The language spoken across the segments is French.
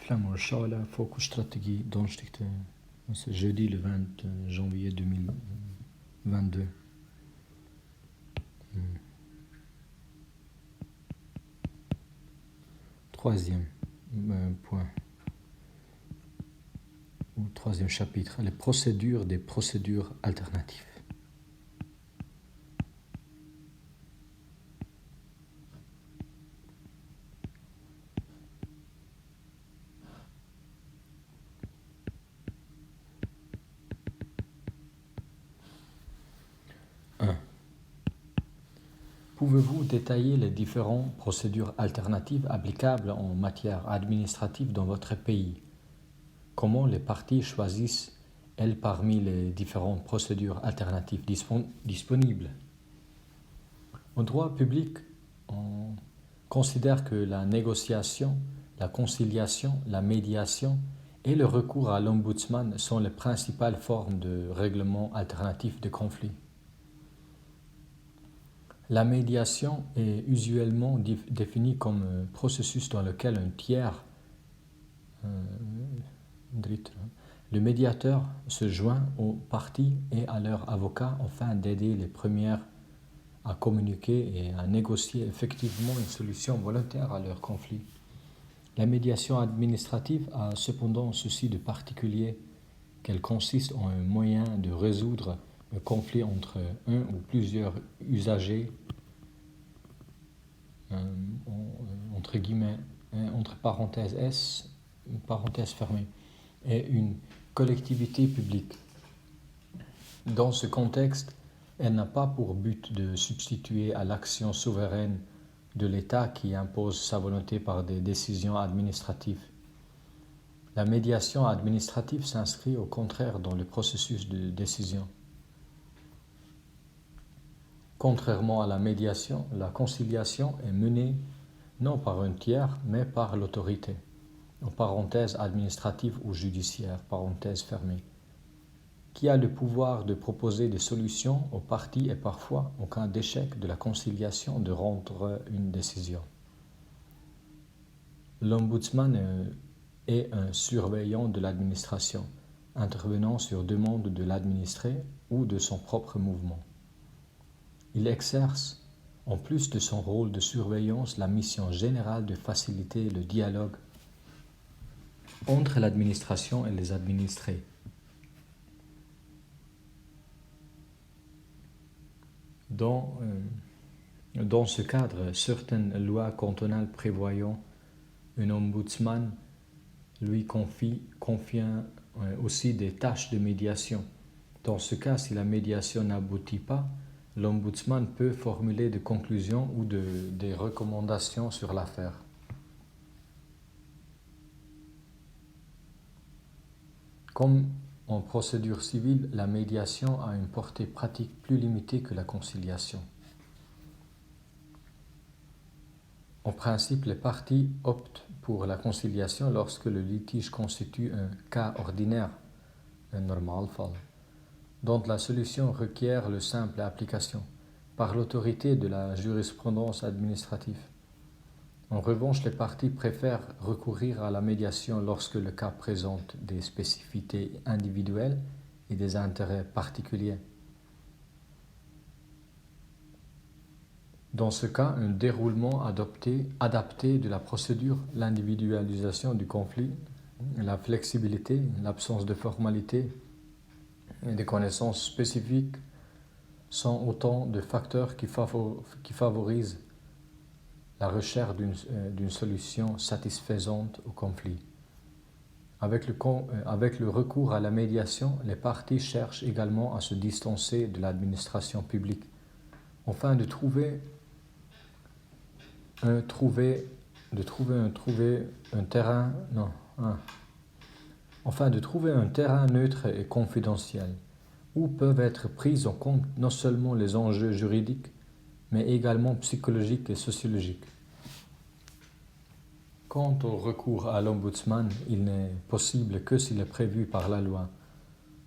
Flamme Schala, Focus Stratégie, Donnerstag, c'est jeudi le 20 janvier 2022. Troisième point, ou troisième chapitre, les procédures des procédures alternatives. Pouvez-vous détailler les différentes procédures alternatives applicables en matière administrative dans votre pays? Comment les parties choisissent-elles parmi les différentes procédures alternatives disponibles? En droit public, on considère que la négociation, la conciliation, la médiation et le recours à l'ombudsman sont les principales formes de règlement alternatif de conflits. La médiation est usuellement définie comme un processus dans lequel un tiers, le médiateur, se joint aux parties et à leurs avocats afin d'aider les premières à communiquer et à négocier effectivement une solution volontaire à leur conflit. La médiation administrative a cependant ceci de particulier qu'elle consiste en un moyen de résoudre un conflit entre un ou plusieurs usagers, entre guillemets, entre parenthèses S, parenthèse fermée, et une collectivité publique. Dans ce contexte, elle n'a pas pour but de substituer à l'action souveraine de l'État qui impose sa volonté par des décisions administratives. La médiation administrative s'inscrit au contraire dans le processus de décision. Contrairement à la médiation, la conciliation est menée non par un tiers, mais par l'autorité, en parenthèse administrative ou judiciaire, parenthèse fermée, qui a le pouvoir de proposer des solutions aux parties et parfois, en cas d'échec de la conciliation, de rendre une décision. L'ombudsman est un surveillant de l'administration, intervenant sur demande de l'administré ou de son propre mouvement. Il exerce, en plus de son rôle de surveillance, la mission générale de faciliter le dialogue entre l'administration et les administrés. Dans ce cadre, certaines lois cantonales prévoyant un ombudsman lui confient aussi des tâches de médiation. Dans ce cas, si la médiation n'aboutit pas, l'ombudsman peut formuler des conclusions ou des recommandations sur l'affaire. Comme en procédure civile, la médiation a une portée pratique plus limitée que la conciliation. En principe, les parties optent pour la conciliation lorsque le litige constitue un cas ordinaire, un normalfall, dont la solution requiert la simple application, par l'autorité de la jurisprudence administrative. En revanche, les parties préfèrent recourir à la médiation lorsque le cas présente des spécificités individuelles et des intérêts particuliers. Dans ce cas, un déroulement adapté de la procédure, l'individualisation du conflit, la flexibilité, l'absence de formalité et des connaissances spécifiques sont autant de facteurs qui favorisent la recherche d'une solution satisfaisante au conflit. Avec le recours à la médiation, les parties cherchent également à se distancer de l'administration publique, afin de trouver un terrain neutre et confidentiel, où peuvent être pris en compte non seulement les enjeux juridiques, mais également psychologiques et sociologiques. Quant au recours à l'ombudsman, il n'est possible que s'il est prévu par la loi.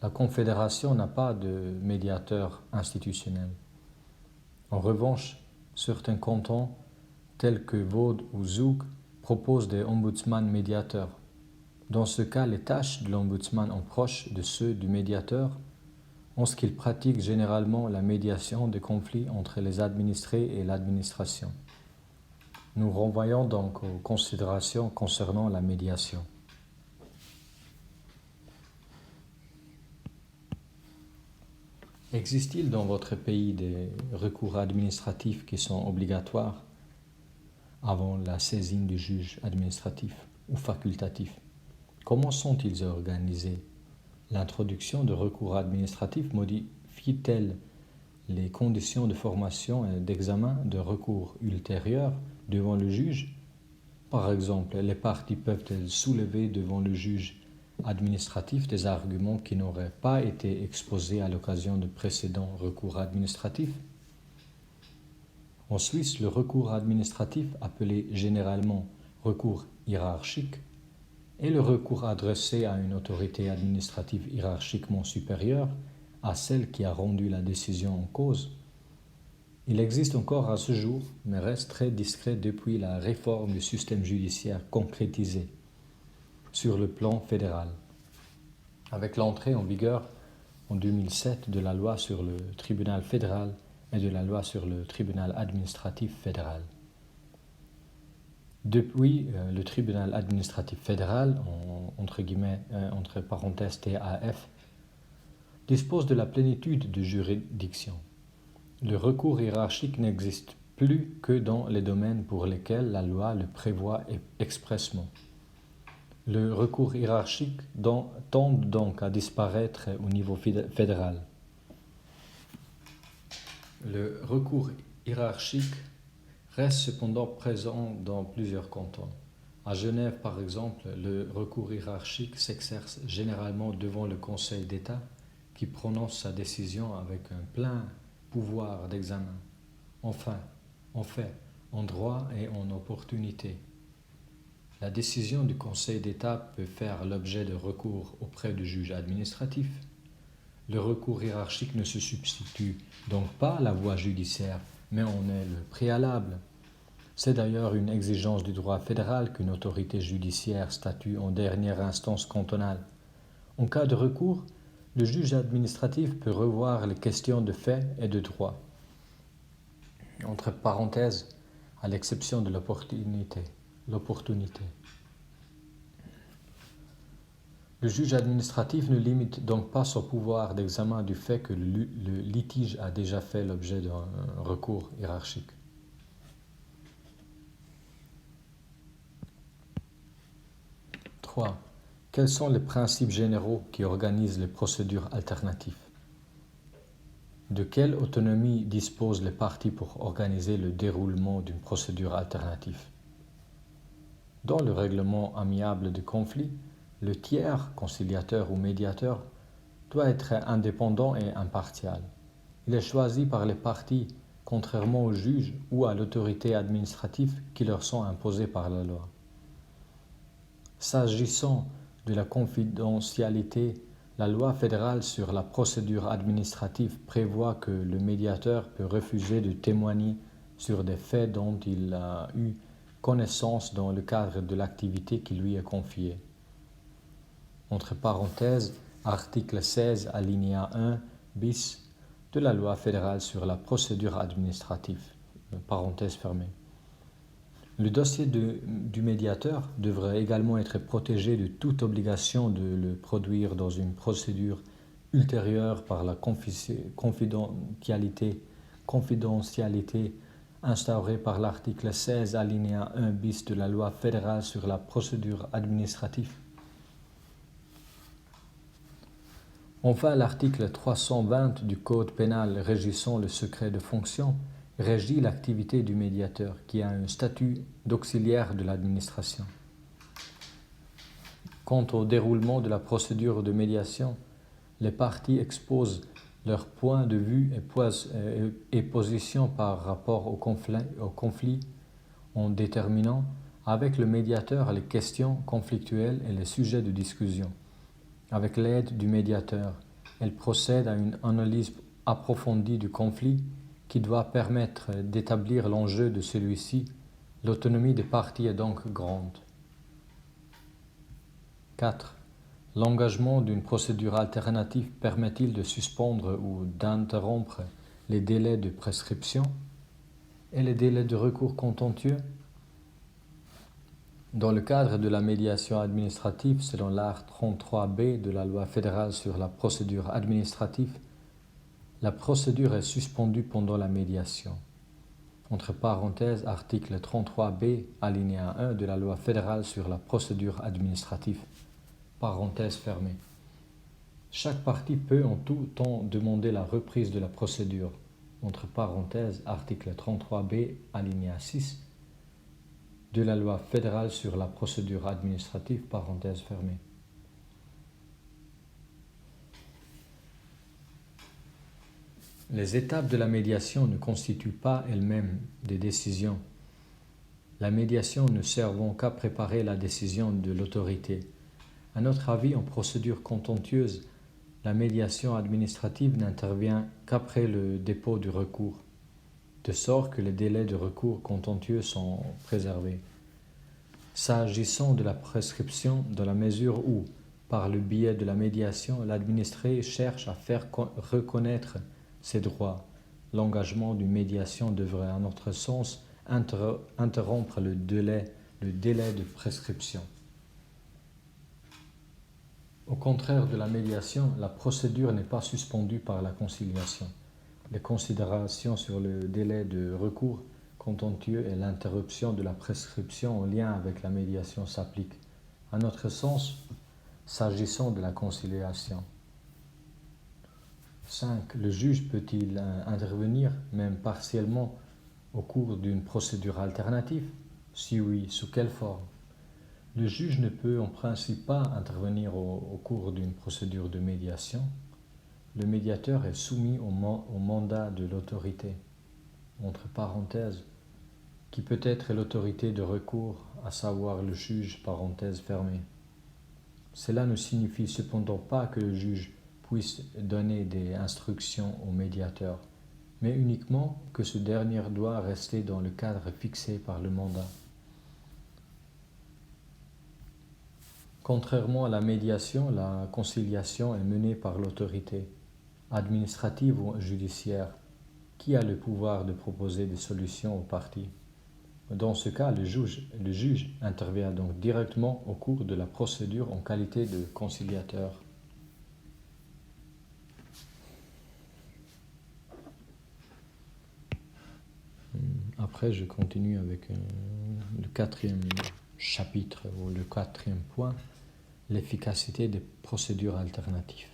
La Confédération n'a pas de médiateur institutionnel. En revanche, certains cantons, tels que Vaud ou Zug, proposent des ombudsman médiateurs. Dans ce cas, les tâches de l'ombudsman sont proches de ceux du médiateur en ce qu'il pratique généralement la médiation des conflits entre les administrés et l'administration. Nous renvoyons donc aux considérations concernant la médiation. Existe-t-il dans votre pays des recours administratifs qui sont obligatoires avant la saisine du juge administratif ou facultatif? Comment sont-ils organisés? L'introduction de recours administratifs modifie-t-elle les conditions de formation et d'examen de recours ultérieurs devant le juge? Par exemple, les parties peuvent-elles soulever devant le juge administratif des arguments qui n'auraient pas été exposés à l'occasion de précédents recours administratifs? En Suisse, le recours administratif, appelé généralement recours hiérarchique, est le recours adressé à une autorité administrative hiérarchiquement supérieure à celle qui a rendu la décision en cause. Il existe encore à ce jour, mais reste très discret depuis la réforme du système judiciaire concrétisée sur le plan fédéral, avec l'entrée en vigueur en 2007 de la loi sur le tribunal fédéral et de la loi sur le tribunal administratif fédéral. Depuis, le tribunal administratif fédéral, entre parenthèses TAF, dispose de la plénitude de juridiction. Le recours hiérarchique n'existe plus que dans les domaines pour lesquels la loi le prévoit expressément. Le recours hiérarchique tend donc à disparaître au niveau fédéral. Le recours hiérarchique reste cependant présent dans plusieurs cantons. À Genève, par exemple, le recours hiérarchique s'exerce généralement devant le Conseil d'État qui prononce sa décision avec un plein pouvoir d'examen. Enfin, en fait, en droit et en opportunité. La décision du Conseil d'État peut faire l'objet de recours auprès du juge administratif. Le recours hiérarchique ne se substitue donc pas à la voie judiciaire, mais en est le préalable. C'est d'ailleurs une exigence du droit fédéral qu'une autorité judiciaire statue en dernière instance cantonale. En cas de recours, le juge administratif peut revoir les questions de fait et de droit, entre parenthèses, à l'exception de l'opportunité. Le juge administratif ne limite donc pas son pouvoir d'examen du fait que le litige a déjà fait l'objet d'un recours hiérarchique. Trois. Quels sont les principes généraux qui organisent les procédures alternatives? De quelle autonomie disposent les parties pour organiser le déroulement d'une procédure alternative? Dans le règlement amiable de conflits, le tiers, conciliateur ou médiateur, doit être indépendant et impartial. Il est choisi par les parties, contrairement au juge ou à l'autorité administrative qui leur sont imposées par la loi. S'agissant de la confidentialité, la loi fédérale sur la procédure administrative prévoit que le médiateur peut refuser de témoigner sur des faits dont il a eu connaissance dans le cadre de l'activité qui lui est confiée. Entre parenthèses, article 16, alinéa 1 bis de la loi fédérale sur la procédure administrative, parenthèse fermée. Le dossier du médiateur devrait également être protégé de toute obligation de le produire dans une procédure ultérieure par la confidentialité instaurée par l'article 16 alinéa 1 bis de la loi fédérale sur la procédure administrative. Enfin, l'article 320 du Code pénal régissant le secret de fonction régit l'activité du médiateur, qui a un statut d'auxiliaire de l'administration. Quant au déroulement de la procédure de médiation, les parties exposent leurs points de vue et positions par rapport au conflit en déterminant avec le médiateur les questions conflictuelles et les sujets de discussion. Avec l'aide du médiateur, elle procède à une analyse approfondie du conflit qui doit permettre d'établir l'enjeu de celui-ci. L'autonomie des parties est donc grande. 4. L'engagement d'une procédure alternative permet-il de suspendre ou d'interrompre les délais de prescription et les délais de recours contentieux? Dans le cadre de la médiation administrative, selon l'art 33B de la loi fédérale sur la procédure administrative, la procédure est suspendue pendant la médiation. Entre parenthèses, article 33B, alinéa 1 de la loi fédérale sur la procédure administrative. Parenthèse fermée. Chaque partie peut en tout temps demander la reprise de la procédure. Entre parenthèses, article 33B, alinéa 6 de la loi fédérale sur la procédure administrative, parenthèse fermée. Les étapes de la médiation ne constituent pas elles-mêmes des décisions. La médiation ne servant qu'à préparer la décision de l'autorité. À notre avis, en procédure contentieuse, la médiation administrative n'intervient qu'après le dépôt du recours, de sorte que les délais de recours contentieux sont préservés. S'agissant de la prescription, dans la mesure où, par le biais de la médiation, l'administré cherche à faire reconnaître ses droits, l'engagement d'une médiation devrait, à notre sens, interrompre le délai de prescription. Au contraire de la médiation, la procédure n'est pas suspendue par la conciliation. Les considérations sur le délai de recours contentieux et l'interruption de la prescription en lien avec la médiation s'appliquent, à notre sens, s'agissant de la conciliation. 5. Le juge peut-il intervenir, même partiellement, au cours d'une procédure alternative? Si oui, sous quelle forme? Le juge ne peut en principe pas intervenir au cours d'une procédure de médiation. Le médiateur est soumis au mandat de l'autorité, entre parenthèses, qui peut être l'autorité de recours, à savoir le juge, parenthèse fermée. Cela ne signifie cependant pas que le juge puisse donner des instructions au médiateur, mais uniquement que ce dernier doit rester dans le cadre fixé par le mandat. Contrairement à la médiation, la conciliation est menée par l'autorité, administrative ou judiciaire, qui a le pouvoir de proposer des solutions aux parties. Dans ce cas, le juge intervient donc directement au cours de la procédure en qualité de conciliateur. Après, je continue avec le 4e chapitre ou le 4e point, l'efficacité des procédures alternatives.